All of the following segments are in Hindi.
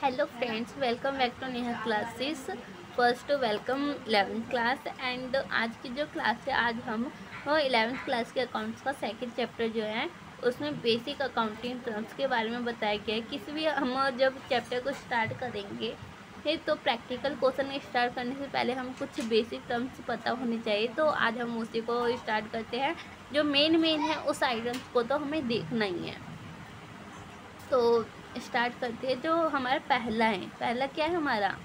Hello friends, welcome back to Neha classes. First welcome 11th class. And आज की जो क्लास है, आज हम 11th क्लास के अकाउंट्स का सेकंड चैप्टर जो है उसमें बेसिक अकाउंटिंग टर्म्स के बारे में बताया गया है। किसी भी हम जब चैप्टर को स्टार्ट करेंगे तो प्रैक्टिकल क्वेश्चन स्टार्ट करने से पहले हम कुछ बेसिक टर्म्स पता होने चाहिए। तो आज हम उसी को स्टार्ट करते हैं। जो मेन है उस आइटम्स को तो हमें देखना ही है। तो स्टार्ट करते हैं। जो हमारा पहला क्या है हमारा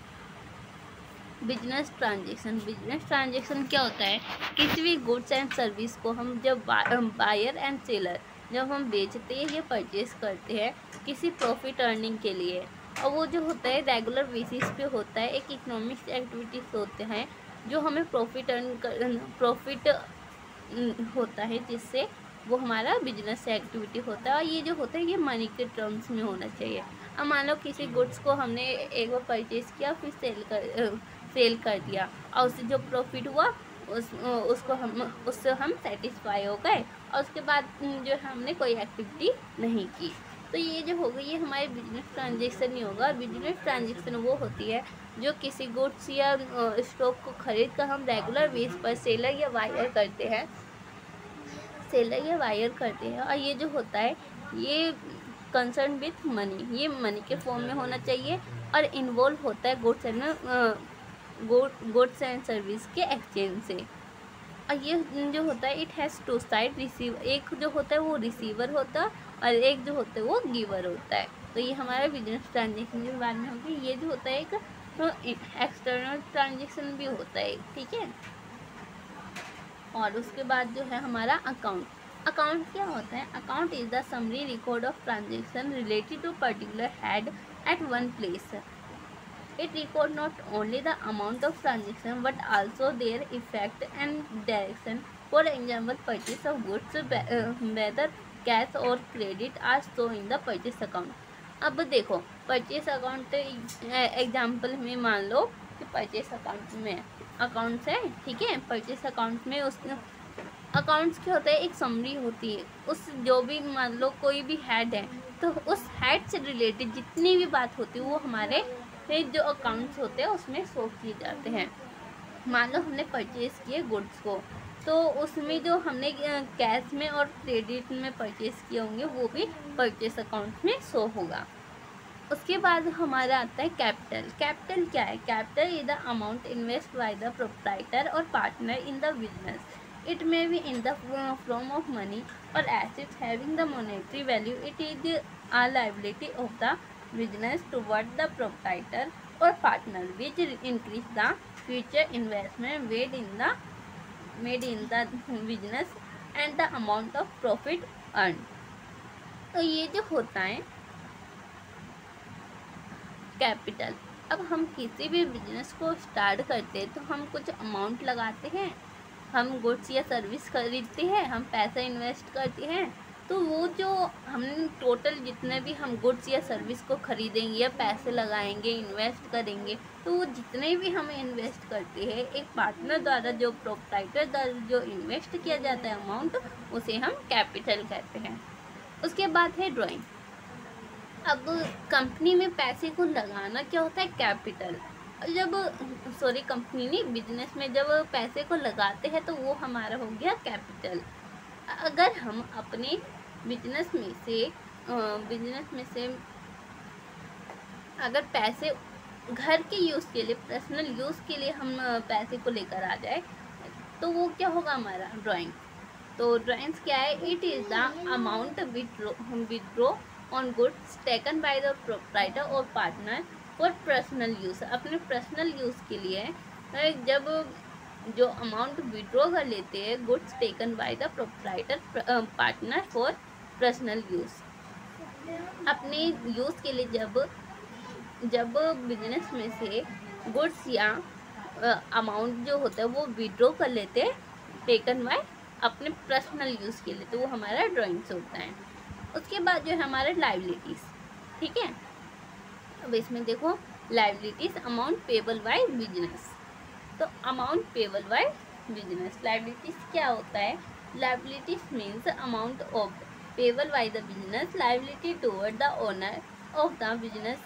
बिजनेस ट्रांजेक्शन। बिजनेस ट्रांजेक्शन क्या होता है? किसी भी गुड्स एंड सर्विस को हम जब बायर एंड सेलर जब हम बेचते हैं या परचेज करते हैं किसी प्रॉफिट अर्निंग के लिए, और वो जो होता है रेगुलर बेसिस पे होता है। एक इकोनॉमिक्स एक्टिविटीज होते हैं जो हमें प्रॉफिट होता है, जिससे वो हमारा बिजनेस एक्टिविटी होता है। और ये जो होता है ये मनी के टर्म्स में होना चाहिए। अब मान लो किसी गुड्स को हमने एक बार परचेज किया, फिर सेल कर दिया, और उससे जो प्रॉफिट हुआ उससे हम सेटिस्फाई हो गए, और उसके बाद जो हमने कोई एक्टिविटी नहीं की। तो ये जो होगा ये हमारे बिजनेस ट्रांजेक्शन ही होगा। बिजनेस ट्रांजेक्शन वो होती है जो किसी गुड्स या स्टॉक को खरीद कर हम रेगुलर बेस पर सेलर या वायर करते हैं। और ये जो होता है ये कंसर्न विथ मनी, ये मनी के फॉर्म में होना चाहिए, और इन्वॉल्व होता है गुड्स एंड सर्विस के एक्सचेंज से। और ये जो होता है it has two side receive, एक जो होता है वो रिसीवर होता है और एक जो होता है वो गिवर होता है। तो ये हमारा बिजनेस ट्रांजेक्शन के बारे में होगी। ये जो होता है एक एक्सटर्नल ट्रांजेक्शन भी होता है, ठीक है। और उसके बाद जो है हमारा अकाउंट क्या होता है? Account is the summary record of transaction related to particular head at one place. It record not only the amount of transaction but also their effect and direction. For example purchase of goods whether cash और credit are show in the purchase account. अब देखो परचेज अकाउंट एग्जाम्पल में मान लो कि परचेज अकाउंट में अकाउंट्स है, ठीक है। परचेस अकाउंट में उस अकाउंट्स क्या होता है, एक समरी होती है। उस जो भी मान लो कोई भी हेड है तो उस हेड से रिलेटेड जितनी भी बात होती है वो हमारे जो अकाउंट्स होते हैं उसमें शो किए जाते हैं। मान लो हमने परचेज किए गुड्स को, तो उसमें जो हमने कैश में और क्रेडिट में परचेज किए होंगे वो भी परचेस अकाउंट में शो होगा। उसके बाद हमारा आता है कैपिटल। कैपिटल क्या है? Capital is the amount invest by the proprietor और partner in the business. It may be in the form of money और assets having the monetary value. It is a liability of the business toward the proprietor और partner which increase the future investment made in the business and the amount of profit earn. तो ये जो होता है कैपिटल। अब हम किसी भी बिजनेस को स्टार्ट करते हैं तो हम कुछ अमाउंट लगाते हैं, हम गुड्स या सर्विस खरीदते हैं, हम पैसा इन्वेस्ट करते हैं। तो वो जो हम टोटल जितने भी हम गुड्स या सर्विस को खरीदेंगे या पैसे लगाएंगे, इन्वेस्ट करेंगे, तो वो जितने भी हम इन्वेस्ट करते हैं एक पार्टनर द्वारा, जो प्रोप्राइटर द्वारा जो इन्वेस्ट किया जाता है अमाउंट, उसे हम कैपिटल कहते हैं। उसके बाद है ड्राइंग। अब कंपनी में पैसे को लगाना क्या होता है? कैपिटल। कंपनी नहीं, बिजनेस में जब पैसे को लगाते हैं तो वो हमारा हो गया कैपिटल। अगर हम अपने बिजनेस में से अगर पैसे घर के यूज़ के लिए, पर्सनल यूज़ के लिए हम पैसे को लेकर आ जाए तो वो क्या होगा हमारा? ड्राइंग। तो ड्राइंग्स क्या है? It is the amount withdraw on goods taken by the proprietor और पार्टनर फॉर पर्सनल यूज़। अपने पर्सनल यूज़ के लिए जब जो अमाउंट विड्रॉ कर लेते हैं goods taken by the proprietor partner for personal use, अपने यूज़ के लिए जब बिजनेस में से गुड्स या अमाउंट जो होता है वो विड्रॉ कर लेते हैं टेकन बाय अपने पर्सनल यूज़ के लिए, तो वो हमारा ड्राइंग्स होता है। उसके बाद जो है हमारे लाइबिलिटीज़, ठीक है। अब इसमें देखो liabilities amount payable by business. तो amount payable by business, liabilities क्या होता है? Liabilities means amount of payable by the business, liability toward the owner of the business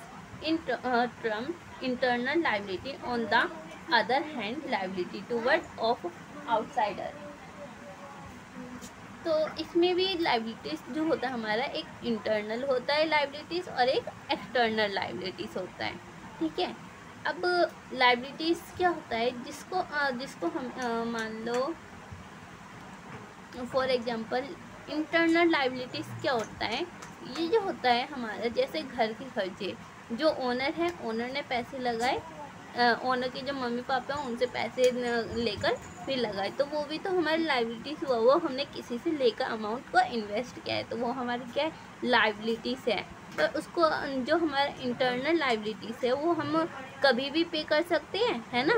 in term internal liability, on the other hand liability toward of outsider। तो इसमें भी लाइबिलिटीज जो होता है हमारा, एक इंटरनल होता है लाइबिलिटीज और एक एक्सटर्नल लाइबिलिटीज होता है, ठीक है। अब लाइबिलिटीज क्या होता है, जिसको हम मान लो फॉर एग्जांपल इंटरनल लाइबिलिटीज क्या होता है, ये जो होता है हमारा जैसे घर के खर्चे, जो ओनर है ओनर ने पैसे लगाए, ओनर के जो मम्मी पापा हैं उनसे पैसे लेकर फिर लगाए, तो वो भी तो हमारी लाइबिलिटीज हुआ, वो हमने किसी से लेकर अमाउंट को इन्वेस्ट किया है, तो वो हमारी क्या है, लाइबिलिटीज है। तो उसको जो हमारा इंटरनल लाइबिलिटीज है वो हम कभी भी पे कर सकते हैं, है ना,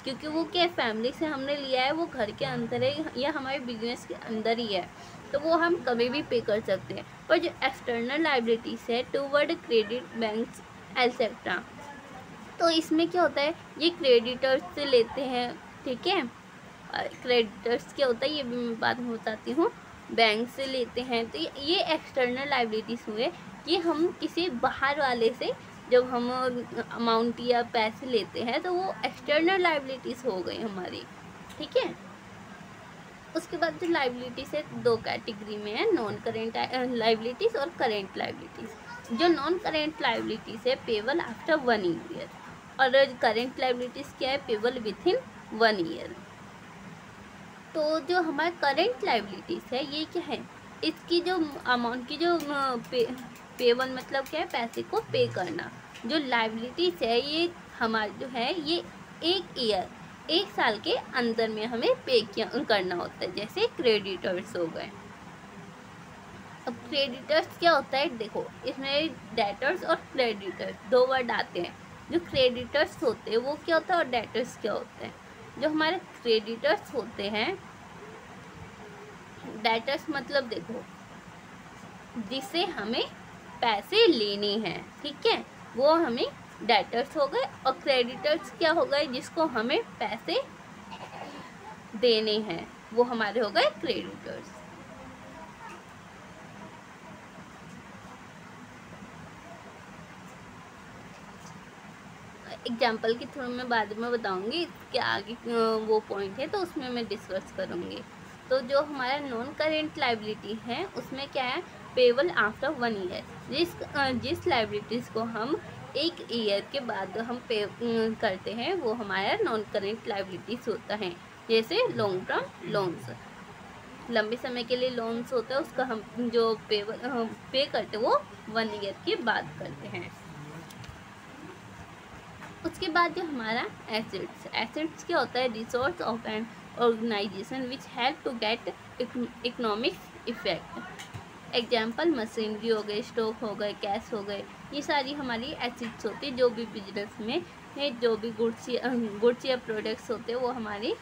क्योंकि वो क्या फैमिली से हमने लिया है, वो घर के अंदर है या हमारे बिजनेस के अंदर ही है, तो वो हम कभी भी पे कर सकते हैं। पर जो एक्सटर्नल लाइबिलिटीज है टूवर्ड क्रेडिट बैंक्स एटसेट्रा, तो इसमें क्या होता है, ये क्रेडिटर्स से लेते हैं, ठीक है। क्रेडिटर्स क्या होता है ये भी मैं बाद में बताती हूँ, बैंक से लेते हैं, तो ये एक्सटर्नल लाइबिलिटीज हुए, ये हम किसी बाहर वाले से जब हम अमाउंट या पैसे लेते हैं तो वो एक्सटर्नल लाइबिलिटीज हो गई हमारी, ठीक है। उसके बाद जो लाइबिलिटीज है दो कैटेगरी में है, नॉन करेंट लाइबिलिटीज और करेंट लाइबिलिटीज। जो नॉन करेंट लाइबिलिटीज है पेबल आफ्टर 1 ईयर, और करेंट लाइबिलिटीज क्या है, पेबल विथ इन 1 ईयर। तो जो हमारे करेंट लाइबिलिटीज है ये क्या है, इसकी जो अमाउंट की जो पेबल मतलब क्या है, पैसे को पे करना। जो लाइबिलिटीज है ये हमारे जो है ये 1 साल के अंदर में हमें पे करना होता है, जैसे क्रेडिटर्स हो गए। अब क्रेडिटर्स क्या होता है, देखो इसमें डेटर्स और क्रेडिटर्स दो वर्ड आते हैं। जो क्रेडिटर्स होते हैं वो क्या होता है और डेटर्स क्या होते हैं। जो हमारे क्रेडिटर्स होते हैं, डेटर्स मतलब देखो जिसे हमें पैसे लेने हैं, ठीक है, वो हमें डेटर्स हो गए, और क्रेडिटर्स क्या हो गए, जिसको हमें पैसे देने हैं, वो हमारे हो गए क्रेडिटर्स। एग्जाम्पल के थ्रू मैं बाद में बताऊंगी, इसके आगे वो पॉइंट है तो उसमें मैं डिस्कस करूंगी। तो जो हमारा नॉन करेंट लाइबिलिटी है उसमें क्या है, पेबल आफ्टर 1 ईयर। जिस लाइबिलिटीज़ को हम 1 ईयर के बाद हम पे करते हैं वो हमारा नॉन करेंट लाइबिलिटीज़ होता है। जैसे लॉन्ग टर्म लोन्स, लंबे समय के लिए लोन्स होता है, उसका हम जो पे करते वो 1 ईयर के बाद करते हैं। उसके बाद जो हमारा एसेट्स क्या होता है, resource of an organisation which help to get economic effect. Example machinery हो गए, स्टॉक हो गए, कैश हो गए, ये सारी हमारी एसेट्स होती है। जो भी बिजनेस में है, जो भी गुड्स या प्रोडक्ट्स होते हैं वो हमारी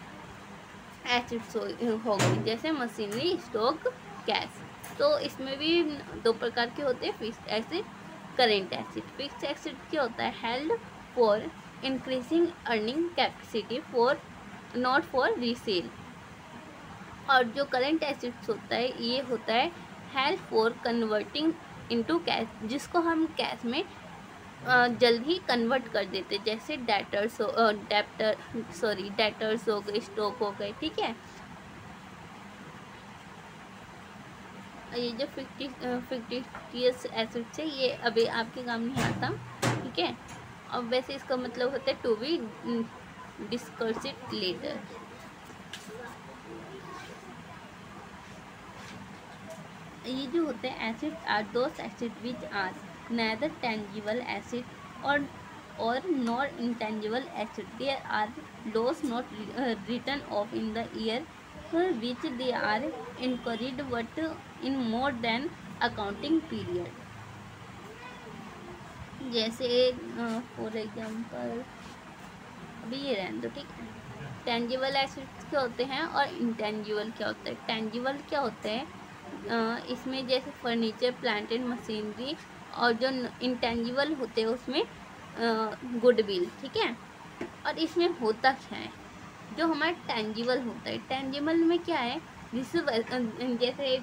एसेट्स हो गई, जैसे मशीनरी, स्टॉक, कैश। तो इसमें भी दो प्रकार के होते हैं, fixed asset, current asset. Fixed asset क्या होता है, held for increasing earning capacity for not for resale. और जो करेंट एसेट्स होता है ये होता है help for converting into cash, जिसको हम कैश में जल्द ही कन्वर्ट कर देते, जैसे डेटर्स हो गए, स्टॉक हो गए, ठीक है। ये जो फिक्टिशियस एसेट्स है ये अभी आपके काम नहीं आता, ठीक है। और वैसे इसका मतलब होता है टू बी डिस्कस्ड लेटर। ये जो होते हैं asset are those asset which are neither tangible asset or nor intangible asset. There are loss not written off in the year which they are incurred but in more than accounting period. जैसे फॉर एग्जांपल अभी ये रहने दो, ठीक है। टेंजिबल एसेट्स क्या होते हैं और इंटेंजिबल क्या होता है। टेंजिबल क्या होते हैं, इसमें जैसे फर्नीचर, प्लांट एंड मशीनरी, और जो इंटेंजिबल होते हैं उसमें गुडविल, ठीक है। और इसमें होता क्या है, जो हमारा टेंजिबल होता है, टेंजिबल में क्या है, जैसे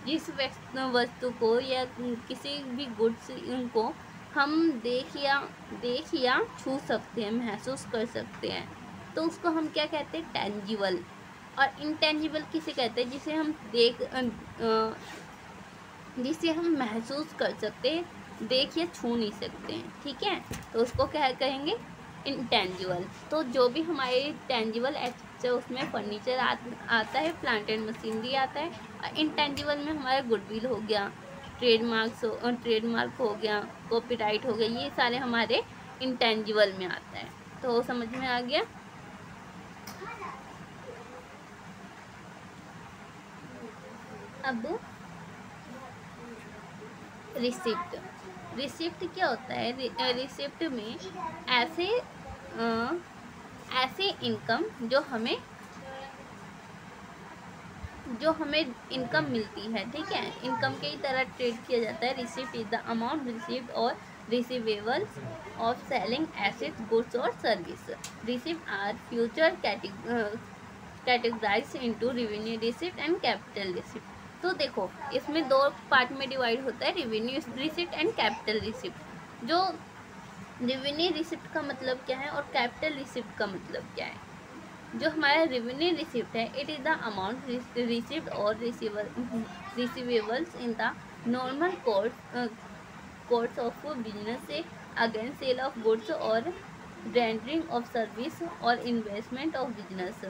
जिस वस्तु को या किसी भी गुड्स को हम देख या छू सकते हैं, महसूस कर सकते हैं, तो उसको हम क्या कहते हैं, टेंजिबल। और इनटेंजिबल किसे कहते हैं, जिसे हम महसूस कर सकते हैं, देख या छू नहीं सकते हैं, ठीक है, तो उसको क्या कहेंगे, इंटेंजिबल। तो जो भी हमारे टेंजिबल एसेट्स है उसमें फर्नीचर आता है, प्लांट एंड मशीनरी आता है, और इंटेंजिबल में हमारा गुडविल हो गया, ट्रेडमार्क हो गया, कॉपीराइट हो गया, ये सारे हमारे इंटेंजिबल में आता है। तो समझ में आ गया। अब रिसिप्ट। रिसिप्ट क्या होता है, रिसिप्ट में ऐसे ऐसे इनकम जो हमें इनकम मिलती है, ठीक है, इनकम के ही तरह ट्रीट किया जाता है। Receipt is the amount received और receivables of selling assets, goods और service. Receipt are future categorize into revenue receipt and capital receipt. तो देखो, इसमें दो पार्ट में डिवाइड होता है, revenue receipt and capital receipt. जो रेवेन्यू रिसिप्ट का मतलब क्या है और कैपिटल रिसिप्ट का मतलब क्या है। जो हमारा रेवेन्यू रिसिप्ट है, it is the amount received और receivables in the normal course of business से अगेंस्ट सेल ऑफ गुड्स और रेंडरिंग ऑफ सर्विस और इन्वेस्टमेंट ऑफ बिजनेस।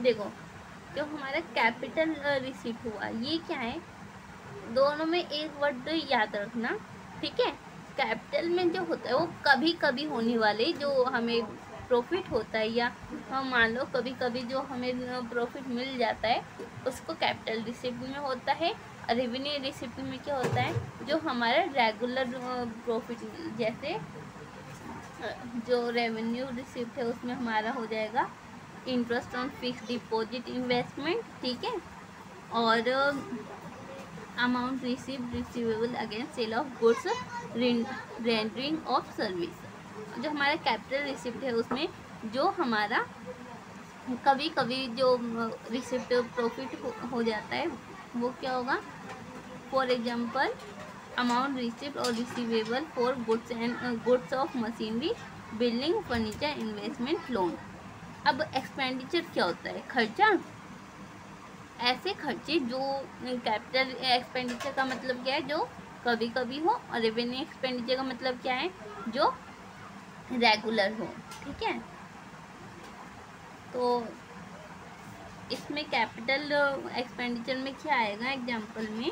देखो, जो हमारा कैपिटल रिसिप्ट हुआ, ये क्या है, दोनों में एक वर्ड याद रखना, ठीक है। कैपिटल में जो होता है वो कभी कभी होने वाले जो हमें प्रॉफिट होता है, या हम मान लो कभी कभी जो हमें प्रॉफिट मिल जाता है, उसको कैपिटल रिसिप्ट में होता है। और रेवेन्यू रिसिप्ट में क्या होता है, जो हमारा रेगुलर प्रॉफिट, जैसे जो रेवेन्यू रिसिप्ट है उसमें हमारा हो जाएगा interest on fix deposit investment, ठीक है, और amount receivable against sale of goods, rendering of service. जो हमारा कैपिटल रिसिप्ट है उसमें जो हमारा कभी कभी जो रिसिप्ट प्रॉफिट हो जाता है वो क्या होगा, फॉर एग्जांपल अमाउंट रिसिप्ट और receivable for goods of machinery, building, furniture, investment, loan. अब एक्सपेंडिचर क्या होता है, खर्चा। ऐसे खर्चे जो कैपिटल एक्सपेंडिचर का मतलब क्या है, जो कभी कभी हो, और रेवेन्यू एक्सपेंडिचर का मतलब क्या है, जो रेगुलर हो, ठीक है। तो इसमें कैपिटल एक्सपेंडिचर में क्या आएगा, एग्जांपल में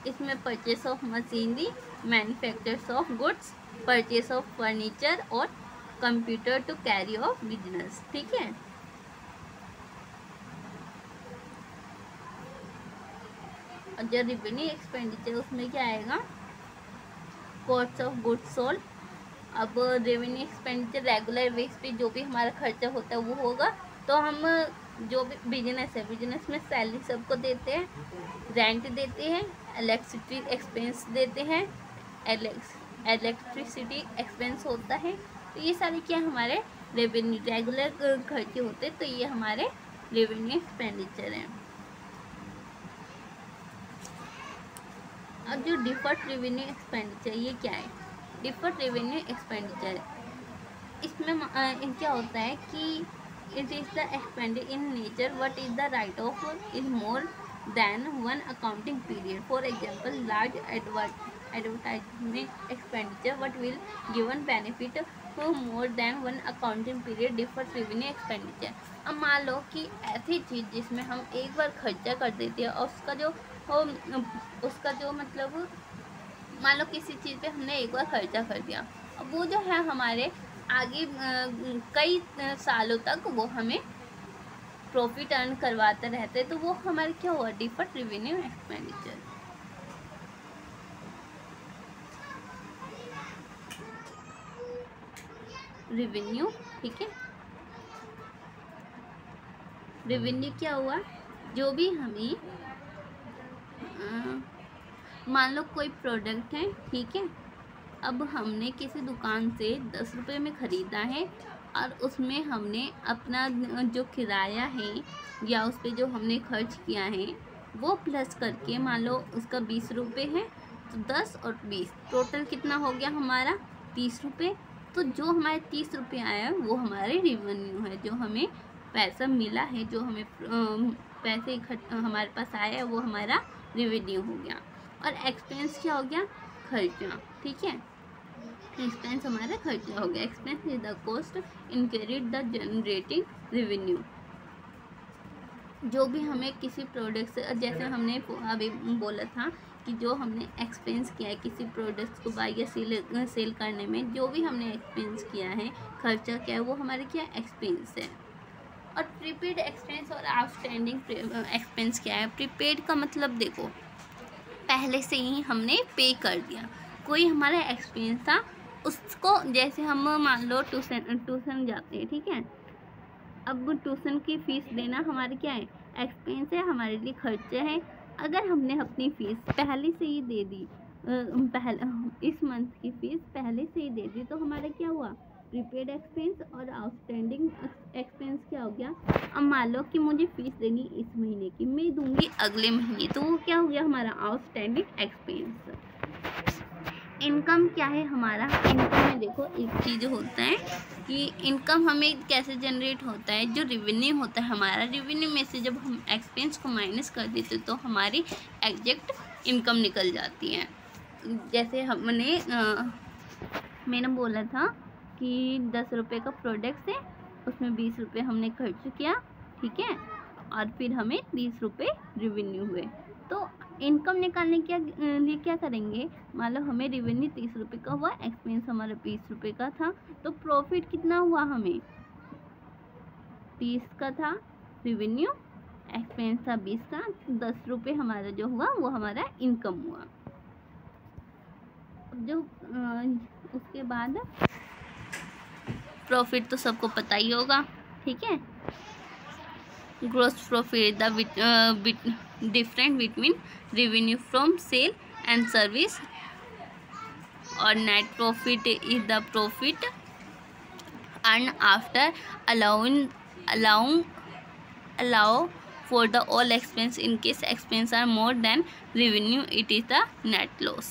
इसमें purchase of machinery, manufactures of goods, purchase of furniture और computer to carry of business, ठीक है। और जो रेवेन्यू एक्सपेंडिचर उसमें क्या आएगा, कॉस्ट ऑफ गुड्स सोल्ड। अब रेवेन्यू एक्सपेंडिचर रेगुलर बेस पे जो भी हमारा खर्चा होता है वो होगा। तो हम जो भी बिजनेस है, बिजनेस में सैलरी सबको देते हैं, रेंट देते हैं, इलेक्ट्रिसिटी एक्सपेंस देते हैं, इलेक्ट्रिसिटी एक्सपेंस होता है। तो ये सारे क्या हमारे रेवेन्यू रेगुलर खर्चे होते हैं, तो ये हमारे रेवेन्यू एक्सपेंडिचर हैं। अब जो डिफर्ड रेवेन्यू एक्सपेंडिचर, ये क्या है, डिफर्ड रेवेन्यू एक्सपेंडिचर, इसमें क्या होता है कि it is the expenditure in nature what is the right of is more than one accounting period. For example large advertisement expenditure what will given benefit for more than one accounting period, deferred revenue expenditure. अब मान लो कि ऐसी चीज़ जिसमें हम एक बार खर्चा कर देते हैं और उसका जो मतलब, मान लो किसी चीज़ पे हमने एक बार खर्चा कर दिया, अब वो जो है हमारे आगे कई सालों तक वो हमें प्रॉफिट अर्न करवाते रहते हैं, तो वो हमारे क्या हुआ, डिफर्ड रेवेन्यू एक्सपेंडिचर। रेवेन्यू, ठीक है। रेवेन्यू क्या हुआ, जो भी हमें मान लो कोई प्रोडक्ट है, ठीक है, अब हमने किसी दुकान से 10 रुपये में ख़रीदा है और उसमें हमने अपना जो किराया है या उस पर जो हमने खर्च किया है वो प्लस करके मान लो उसका 20 रुपये है, तो 10 और 20 टोटल कितना हो गया हमारा 30 रुपये। तो जो हमारे 30 रुपये आया वो हमारे रेवेन्यू है, जो हमें पैसा मिला है, जो हमें पैसे हमारे पास आया है वो हमारा रेवेन्यू हो गया। और एक्सपेंस क्या हो गया, खर्चा, ठीक है, एक्सपेंस हमारा खर्चा हो गया। Expense is the cost incurred the generating revenue. जो भी हमें किसी प्रोडक्ट से, जैसे हमने अभी बोला था कि जो हमने एक्सपेंस किया है किसी प्रोडक्ट को बाय या सेल करने में, जो भी हमने एक्सपेंस किया है, खर्चा क्या है, वो हमारे क्या एक्सपेंस है। और प्रीपेड एक्सपेंस और आउटस्टैंडिंग एक्सपेंस क्या है। प्रीपेड का मतलब देखो पहले से ही हमने पे कर दिया, कोई हमारा एक्सपेंस था उसको, जैसे हम मान लो ट्यूशन जाते हैं, ठीक है, अब ट्यूशन की फ़ीस देना हमारे क्या है एक्सपेंस है, हमारे लिए खर्चे हैं। अगर हमने अपनी फ़ीस पहले से ही दे दी, इस मंथ की फ़ीस पहले से ही दे दी, तो हमारा क्या हुआ प्रीपेड एक्सपेंस। और आउटस्टैंडिंग एक्सपेंस क्या हो गया, अब मान लो कि मुझे फ़ीस देनी इस महीने की, मैं दूंगी अगले महीने, तो वो क्या हो गया हमारा आउटस्टैंडिंग एक्सपेंस। इनकम क्या है हमारा, इनकम में देखो एक चीज़ होता है कि इनकम हमें कैसे जनरेट होता है, जो रेवेन्यू होता है हमारा, रेवेन्यू में से जब हम एक्सपेंस को माइनस कर देते तो हमारी एग्जैक्ट इनकम निकल जाती है। जैसे मैंने बोला था कि 10 रुपये का प्रोडक्ट है, उसमें 20 रुपये हमने खर्च किया, ठीक है, और फिर हमें 30 रुपये रेवेन्यू हुए। तो इनकम निकालने के लिए क्या करेंगे, मान लो हमें रेवेन्यू 30 रुपये का हुआ, एक्सपेंस हमारा 20 रुपये का था, तो प्रॉफिट कितना हुआ हमें 30 का था, रेवेन्यू एक्सपेंस था 20 का, 10 रुपये हमारा जो हुआ वो हमारा इनकम हुआ। जो उसके बाद प्रॉफिट तो सबको पता ही होगा, ठीक है, gross profit the different between revenue from sale and service, और net profit is the profit earn after allow for the all expense. In case expense are more than revenue, it is the net loss.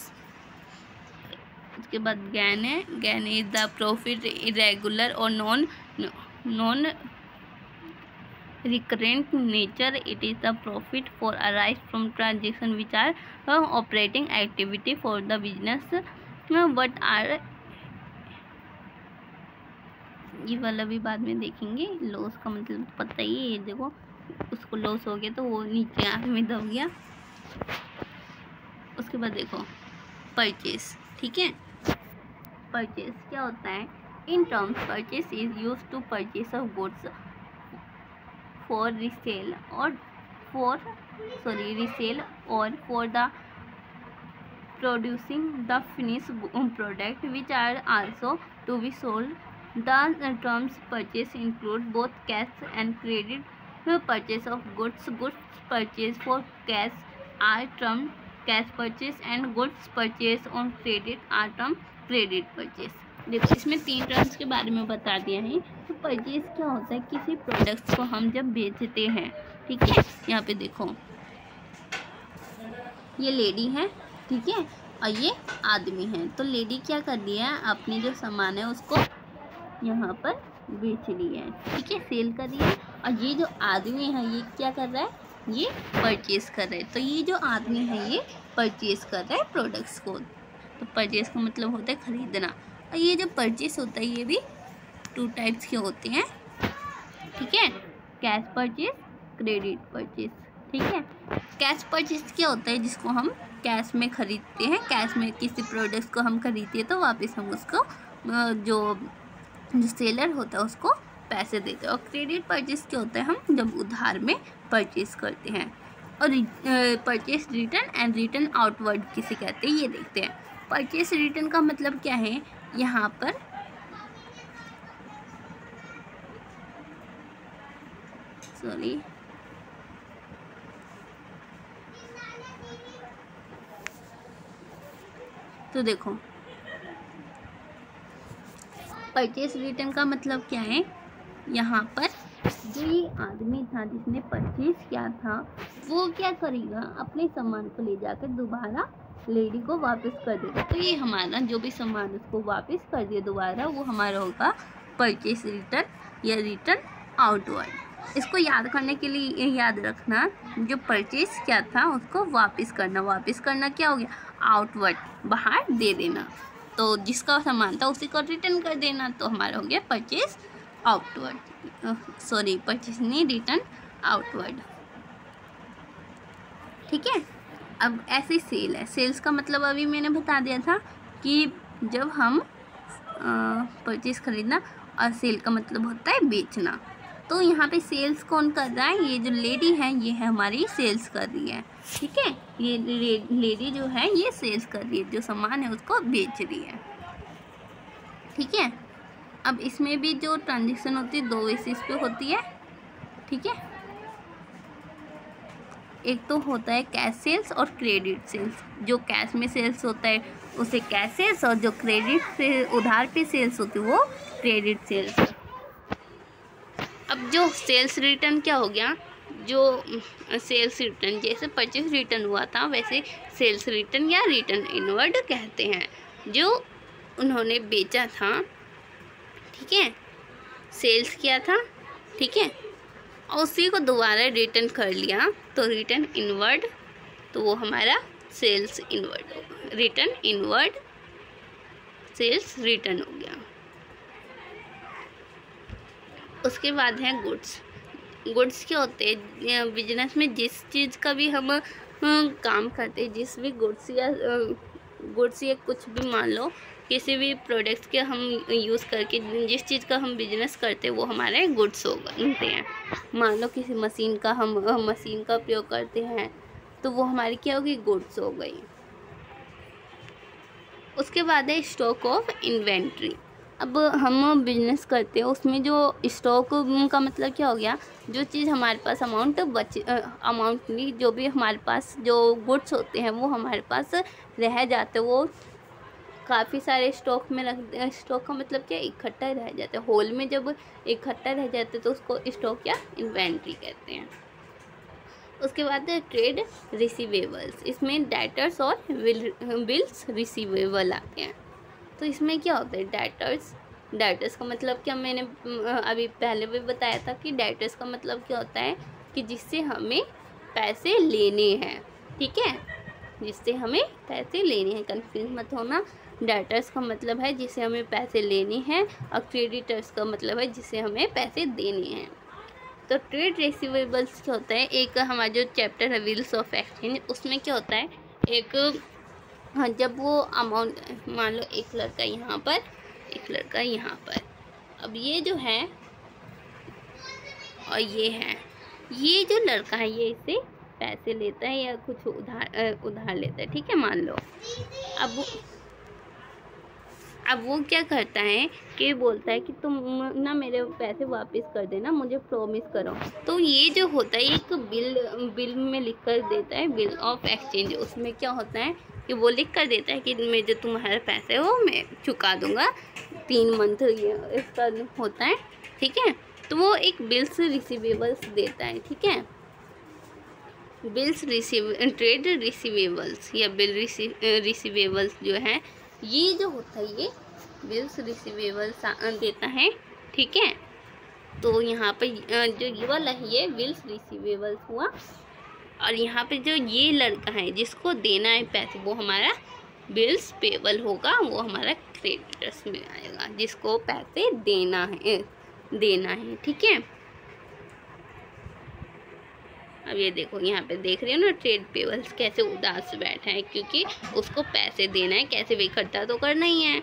उसके बाद गेन है, gain is the profit irregular और non recurrent nature. It is the profit for arise from transaction which are operating activity for the business but are, ये वाला भी बाद में देखेंगे। लॉस का मतलब पता ही है, देखो उसको लॉस हो गया तो वो नीचे आँख में दब गया। उसके बाद देखो परचेस, ठीक है, परचेस क्या होता है, in terms purchase is use to purchase of goods for resale or for the producing the finished product which are also to be sold. The terms purchase include both cash and credit purchase of goods. Goods purchase for cash are termed cash purchase and goods purchase on credit are termed credit purchase. देखो इसमें 3 टर्म्स के बारे में बता दिया है। तो परचेज क्या होता है, किसी प्रोडक्ट्स को हम जब बेचते हैं, ठीक है, यहाँ पे देखो ये लेडी है, ठीक है, और ये आदमी है। तो लेडी क्या कर दिया है, अपने जो सामान है उसको यहाँ पर बेच लिया है, ठीक है, सेल कर दिया है। और ये जो आदमी है ये क्या कर रहा है, ये परचेज कर रहा है। तो ये जो आदमी है ये परचेज कर रहा है प्रोडक्ट्स को। तो परचेज का मतलब होता है खरीदना। और ये जो परचेस होता है ये भी 2 टाइप्स के होते हैं, ठीक है, कैश परचेस, क्रेडिट परचेस, ठीक है। कैश परचेस क्या होता है, जिसको हम कैश में खरीदते हैं, कैश में किसी प्रोडक्ट्स को हम खरीदते हैं तो वापस हम उसको जो सेलर होता है उसको पैसे देते हैं। और क्रेडिट परचेस क्या होता है, हम जब उधार में परचेस करते हैं। और purchase return and return outward किसे कहते हैं ये देखते हैं। परचेस रिटर्न का मतलब क्या है, यहाँ पर सॉरी, तो देखो परचेस रिटर्न का मतलब क्या है, यहाँ पर जो ये आदमी था जिसने परचेज किया था वो क्या करेगा, अपने सामान को ले जाकर दोबारा लेडी को वापस कर देगा। तो ये हमारा जो भी सामान उसको वापस कर दिया दोबारा, वो हमारा होगा परचेस रिटर्न या रिटर्न आउटवर्ड। इसको याद करने के लिए याद रखना, जो परचेस किया था उसको वापस करना। वापस करना क्या हो गया, आउटवर्ड, बाहर दे देना। तो जिसका सामान था उसी को रिटर्न कर देना, तो हमारा हो गया परचेस आउटवर्ड, सॉरी परचेस नहीं, रिटर्न आउटवर्ड। ठीक है। अब ऐसी सेल है, सेल्स का मतलब अभी मैंने बता दिया था कि जब हम परचेस खरीदना, और सेल का मतलब होता है बेचना। तो यहाँ पे सेल्स कौन कर रहा है, ये जो लेडी है ये है हमारी सेल्स कर रही है। ठीक है, ये लेडी जो है ये सेल्स कर रही है, जो सामान है उसको बेच रही है। ठीक है। अब इसमें भी जो ट्रांजेक्शन होती है 2 बेसिस पे होती है। ठीक है, एक तो होता है कैश सेल्स और क्रेडिट सेल्स। जो कैश में सेल्स होता है उसे कैश सेल्स, और जो क्रेडिट से उधार पे सेल्स होती है वो क्रेडिट सेल्स। अब जो सेल्स रिटर्न क्या हो गया, जो सेल्स रिटर्न जैसे परचेस रिटर्न हुआ था वैसे सेल्स रिटर्न या रिटर्न इनवर्ड कहते हैं। जो उन्होंने बेचा था, ठीक है, सेल्स किया था, ठीक है, और उसी को दोबारा रिटर्न कर लिया तो रिटर्न इनवर्ड, तो वो हमारा sales inward, return inward sales return हो गया। उसके बाद है गुड्स। गुड्स क्या होते हैं, बिजनेस में जिस चीज़ का भी हम काम करते हैं, जिस भी गुड्स या कुछ भी, मान लो किसी भी प्रोडक्ट्स के हम यूज़ करके जिस चीज़ का हम बिजनेस करते हैं वो हमारे गुड्स होते हैं। मान लो किसी मशीन का हम मशीन का उपयोग करते हैं तो वो हमारी क्या होगी, गुड्स हो गई। उसके बाद है स्टॉक ऑफ इन्वेंट्री। अब हम बिजनेस करते हैं उसमें जो स्टॉक का मतलब क्या हो गया, जो चीज़ हमारे पास अमाउंट नहीं, जो भी हमारे पास जो गुड्स होते हैं वो हमारे पास रह जाते हैं, वो काफ़ी सारे स्टॉक में रख, स्टॉक का मतलब क्या, इकट्ठा रह जाता है। होल में जब इकट्ठा रह जाते तो उसको स्टॉक या इन्वेंट्री कहते हैं। उसके बाद है ट्रेड रिसीवेबल्स। इसमें डेटर्स और बिल्स रिसीवेबल आते हैं। तो इसमें क्या होता है, डेटर्स का मतलब क्या, मैंने अभी पहले भी बताया था कि डेटर्स का मतलब क्या होता है कि जिससे हमें पैसे लेने हैं। ठीक है, जिससे हमें पैसे लेने हैं, कंफ्यूज मत होना। डेटर्स का मतलब है जिसे हमें पैसे लेने हैं, और क्रेडिटर्स का मतलब है जिसे हमें पैसे देने हैं। तो ट्रेड रिसीवेबल्स क्या होता है, एक हमारा जो चैप्टर है व्हील्स ऑफ एक्सचेंज, उसमें क्या होता है, एक हाँ, जब वो अमाउंट, मान लो एक लड़का यहाँ पर, एक लड़का यहाँ पर, अब ये जो है और ये है, ये जो लड़का है ये इससे पैसे लेता है या कुछ उधार लेता है। ठीक है, मान लो अब वो क्या करता है कि बोलता है कि तुम ना मेरे पैसे वापस कर देना, मुझे प्रॉमिस करो। तो ये जो होता है एक बिल में लिख कर देता है, बिल ऑफ एक्सचेंज। उसमें क्या होता है कि वो लिख कर देता है कि मैं जो तुम्हारे पैसे हो मैं चुका दूंगा 3 मंथ, ये इसका होता है। ठीक है, तो वो एक बिल्स रिसीवेबल्स देता है। ठीक है, ट्रेड रिसीवेबल्स या बिल रिसीवेबल्स जो है, ये जो होता है ये बिल्स रिसीवेबल्स देता है। ठीक है, तो यहाँ पे जो ये वाला है ये बिल्स रिसीवेबल्स हुआ, और यहाँ पे जो ये लड़का है जिसको देना है पैसे वो हमारा बिल्स पेबल होगा, वो हमारा क्रेडिटर्स में आएगा जिसको पैसे देना है। ठीक है, अब ये देखो यहाँ पे देख रहे हो ना, ट्रेड पेबल्स कैसे उदास बैठा है क्योंकि उसको पैसे देना है, कैसे भी इकट्ठा तो करना ही है।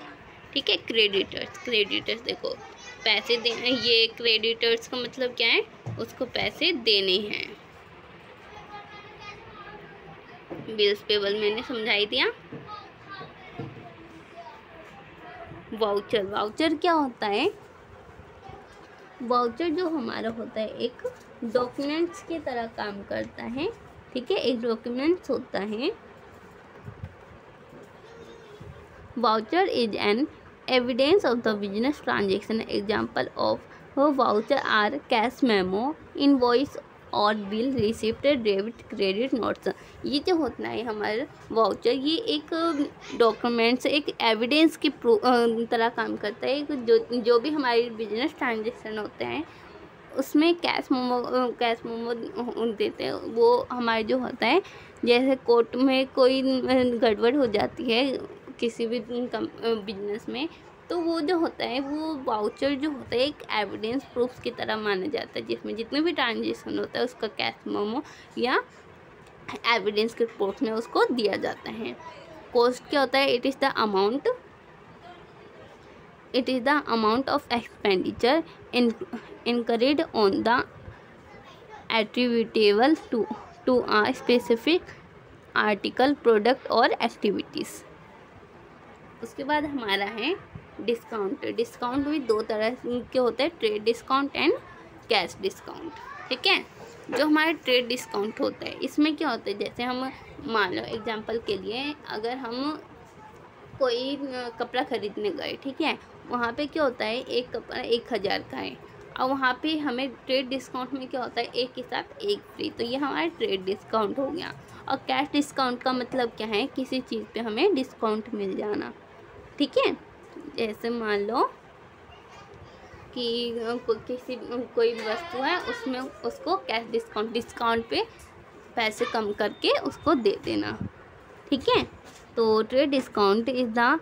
ठीक है, क्रेडिटर्स देखो पैसे देना, ये क्रेडिटर्स का मतलब क्या है, उसको पैसे देने हैं। बिल्स पेबल मैंने समझाई दिया। वाउचर क्या होता है, वाउचर जो हमारा होता है एक डॉक्यूमेंट्स की तरह काम करता है, ठीक है, एक डॉक्यूमेंट्स होता है। Voucher is an evidence of the business transaction. Example of voucher are cash memo, invoice और bill, receipt, debit, credit notes. ये जो होता है हमारे वाउचर, ये एक डॉक्यूमेंट्स, एक एविडेंस की तरह काम करता है। जो भी हमारे बिजनेस ट्रांजेक्शन होते हैं उसमें कैश मेमो देते हैं। वो हमारे जो होता है, जैसे कोर्ट में कोई गड़बड़ हो जाती है किसी भी बिजनेस में, तो वो जो होता है वो वाउचर जो होता है एक एविडेंस प्रूफ की तरह माना जाता है, जिसमें जितने भी ट्रांजेक्शन होता है उसका कैश मेमो या एविडेंस के प्रूफ में उसको दिया जाता है। कॉस्ट क्या होता है? It is the amount of expenditure incurred on the attributable to a specific article, product और activities। उसके बाद हमारा है डिस्काउंट। डिस्काउंट भी दो तरह के होते हैं, trade discount and cash discount, ठीक है। जो हमारा ट्रेड डिस्काउंट होता है इसमें क्या होता है, जैसे हम मान लो एग्जांपल के लिए अगर हम कोई कपड़ा खरीदने गए, ठीक है, वहाँ पे क्या होता है एक कपड़ा 1000 का है और वहाँ पे हमें ट्रेड डिस्काउंट में क्या होता है एक के साथ एक फ्री, तो ये हमारा ट्रेड डिस्काउंट हो गया। और कैश डिस्काउंट का मतलब क्या है? किसी चीज़ पे हमें डिस्काउंट मिल जाना, ठीक है। जैसे मान लो कि कोई वस्तु है उसमें उसको कैश डिस्काउंट पे पैसे कम करके उसको दे देना, ठीक है। तो trade discount is the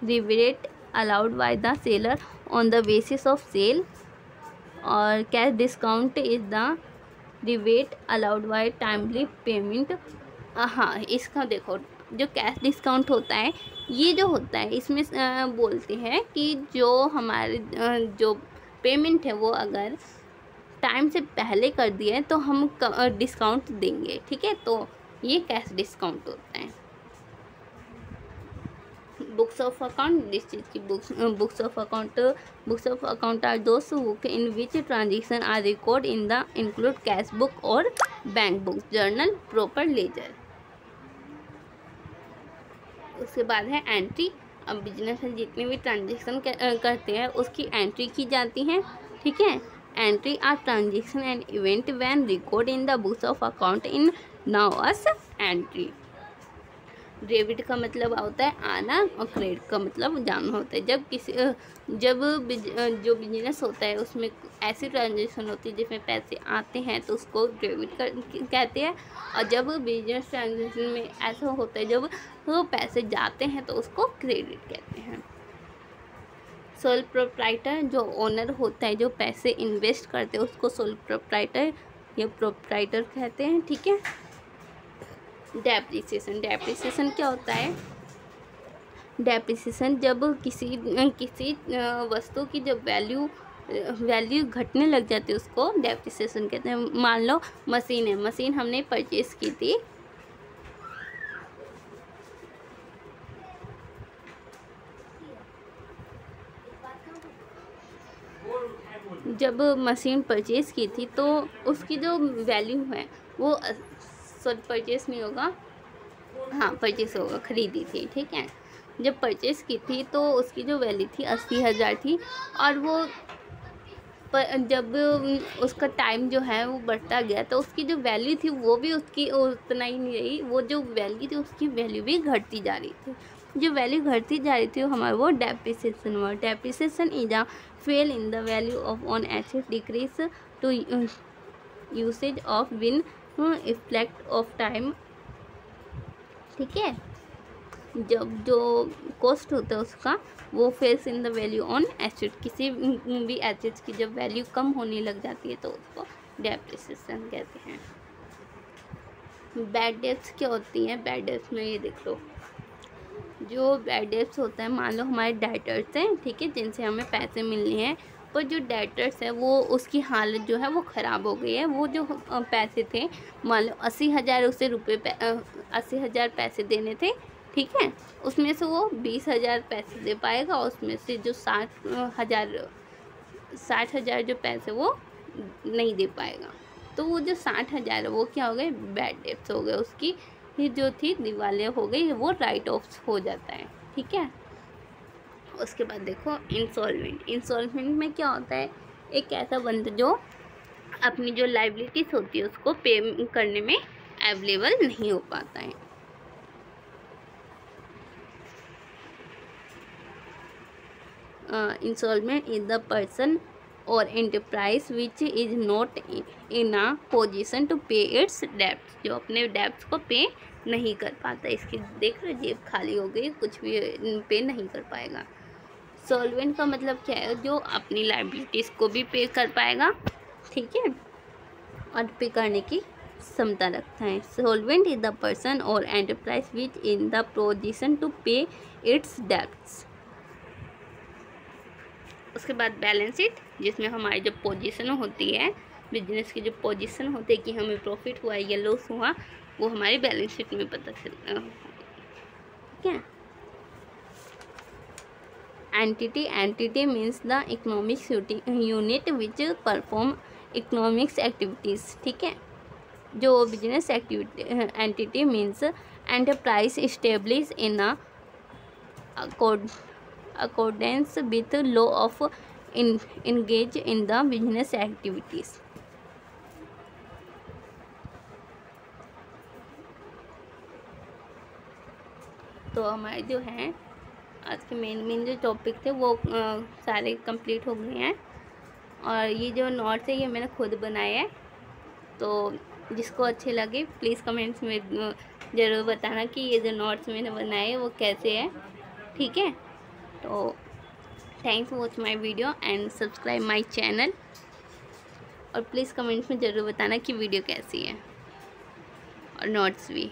rebate allowed by the seller on the basis of sale, और cash discount is the rebate allowed by timely payment. हाँ, इसका देखो जो कैश डिस्काउंट होता है ये जो होता है इसमें बोलते हैं कि जो हमारे जो पेमेंट है वो अगर टाइम से पहले कर दिए तो हम डिस्काउंट देंगे, ठीक है। तो ये कैश डिस्काउंट होता है। बुक्स ऑफ अकाउंट, दिस चीज़ की books of account are those book in which transaction are record in the include cash book और bank book, journal, proper ledger. उसके बाद है एंट्री। अब बिजनेस में जितने भी ट्रांजेक्शन करते हैं उसकी एंट्री की जाती है, ठीक है। Entry are transaction and event when record in the books of account in now as entry. Debit का मतलब होता है आना और क्रेडिट का मतलब जाना होता है। जब जो बिजनेस होता है उसमें ऐसी ट्रांजेक्शन होती है जिसमें पैसे आते हैं तो उसको डेबिट कहते हैं, और जब बिजनेस ट्रांजेक्शन में ऐसा होता है जब वो पैसे जाते हैं तो उसको क्रेडिट कहते हैं। सोल प्रोप्राइटर जो ओनर होता है, जो पैसे इन्वेस्ट करते हैं उसको सोल प्रोप्राइटर या प्रोप्राइटर कहते हैं, ठीक है। डेप्रिसिएशन क्या होता है? डेप्रिसिएशन जब किसी वस्तु की जब वैल्यू घटने लग जाती है उसको डेप्रिसिएशन कहते हैं। मान लो मशीन हमने परचेज की थी, जब मशीन परचेज की थी तो उसकी जो वैल्यू है वो परचेस नहीं होगा, हाँ परचेस होगा, खरीदी थी, ठीक है। जब परचेस की थी तो उसकी जो वैल्यू थी 80,000 थी, और वो जब उसका टाइम जो है वो बढ़ता गया तो उसकी जो वैल्यू थी वो भी उसकी उतना ही नहीं रही, वो जो वैल्यू थी उसकी वैल्यू भी घटती जा रही थी। जो वैल्यू घटती जा रही थी वो हमारा वो डेप्रिसिएशन हुआ। Depreciation is a fall in the value of on asset decrease to usage of win effect of time, ठीक है। जब जो कॉस्ट होता है उसका वो falls in the value on asset, किसी भी एसेट्स की जब वैल्यू कम होने लग जाती है तो उसको डेप्रिसिएशन कहते हैं। बैड डेट्स क्या होती हैं? बैड डेट्स में ये देख लो, जो बैड डेट्स होता है, मान लो हमारे डेटर्स हैं, ठीक है, जिनसे हमें पैसे मिलने हैं, पर जो डेटर्स है वो उसकी हालत जो है वो ख़राब हो गई है। वो जो पैसे थे, मान लो 80,000 उसे 80,000 पैसे देने थे, ठीक है, उसमें से वो 20,000 पैसे दे पाएगा, उसमें से जो 60,000 जो पैसे वो नहीं दे पाएगा। तो वो जो 60,000 है वो क्या हो गए, बैड डेट्स हो गए, उसकी ही जो थी दिवालिया हो गई, वो राइट ऑफ हो जाता है। ठीक है, उसके बाद देखो इंसॉल्वेंट। इंसॉल्वेंट में क्या होता है, एक ऐसा बंदा जो अपनी जो लाइबिलिटीज होती है उसको पे करने में अवेलेबल नहीं हो पाता है। इंसॉल्वेंट इज द पर्सन और enterprise which is not in a position to pay its debts, जो अपने डेब्ट्स को पे नहीं कर पाता। इसकी देख रहे जेब खाली हो गई, कुछ भी पे नहीं कर पाएगा। सॉल्वेंट का मतलब क्या है, जो अपनी लाइबिलिटीज़ को भी पे कर पाएगा, ठीक है, और पे करने की क्षमता रखता है। सॉल्वेंट इज द पर्सन और enterprise which in the position to pay its debts. उसके बाद बैलेंस शीट, जिसमें हमारी जो पोजीशन होती है, बिजनेस की जो पोजीशन होती है कि हमें प्रॉफिट हुआ या लॉस हुआ, वो हमारी बैलेंस शीट में पता चलता है। ठीक है, entity means the economic unit which perform economics activities. ठीक है, जो business activity entity means enterprise establish in accordance with law of engage in the business activities। तो हमारे जो हैं आज के मेन जो टॉपिक थे वो सारे कंप्लीट हो गए हैं। और ये जो नोट्स है ये मैंने खुद बनाए हैं, तो जिसको अच्छे लगे प्लीज़ कमेंट्स में ज़रूर बताना कि ये जो नोट्स मैंने बनाए हैं वो कैसे हैं। ठीक है, तो thanks for watch my video and subscribe my channel, और प्लीज़ कमेंट्स में ज़रूर बताना कि वीडियो कैसी है और नोट्स भी।